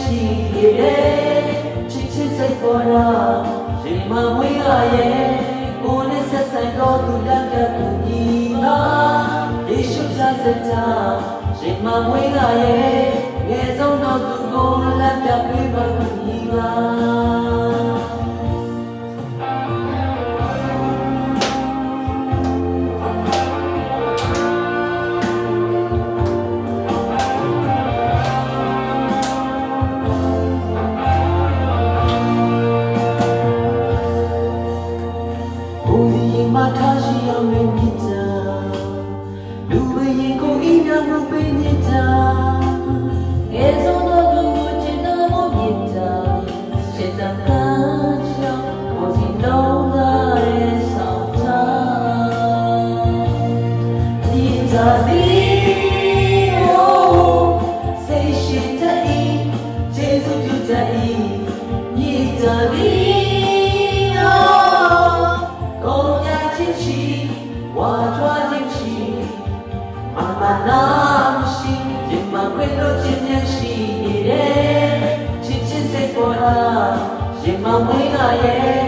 ရှိရဲ့ချစ်ချစ်စိတ်ပေါ်တာရှင်မမွေးရရဲ့ကိုနဲ့ဆက်ဆိုင်တော့သူလက်ကကူညီပါယေရှုပြစတာရှင်မမွေးရရဲ့ငယ်ဆုံးတော့သူကိုလက်ပြပေးပါကူညီပါမထားရှိအောင်မြင့်တာလူဝေရင်ကိုအင်းများမှုပေးနေတာငယ်ဆုံးတော့သူကိုချစ်တော်မှုမြင့်တာစေတကချောကိုစီလုံးသာရဲ့ဆောင်တာဒီသာဒီစိတ်ရှိတဲ့ကျေးဇူးပြုတဲ့မြင့်တာဒီဝါထွားခြင်းရှိမမနာမရှိဒီမှာခွင့်လို့ခြင်းမျက်ရှိနေတယ်ချစ်ချစ်စိတ်ပေါ်လာရင်မမွေးလာရဲ့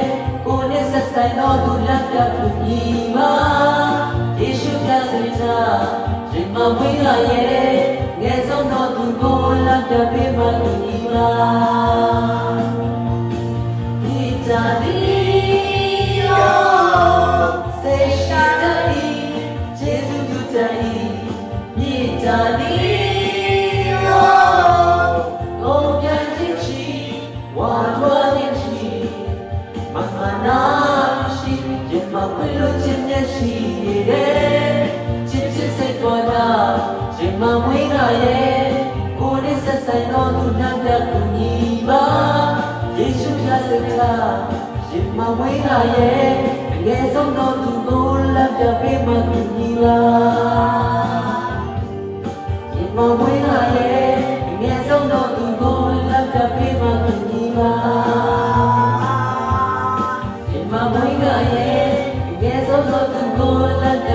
ကိုနဲ့ဆက်ဆိုင်တော့သူလက်ပြကူညီပါယေရှုပြစတာရင်မမွေးလာရဲ့ငယ်ဆုံးတော့သူကိုလက်ပြပေးပါကူညီပါဒီတာဒီဒါဒီယောကိုပြန်ချစ်ချီဝါထွားခြင်းရှိမမနာရှိရင်မခွင့်လို့ခြင်းမျက်ရှိနေတယ်ချစ်ချစ်စိတ်ပေါ်တာရင်မမွေးလာရဲ့ကိုနဲ့ဆက်ဆိုင်တော့သူနှံ့ပြကူညီပါယေရှုပြစကားရင်မမွေးလာရဲ့အငယ်ဆုံးတော့သူကိုလက်ပြပေးမှကူညီပါမမွေးလာရဲ့ငယ်ဆုံးတော့သူကိုလက်ကပေးမှကူညီပါမမွေးလာရဲ့ငယ်ဆုံးတော့သူကိုလက်က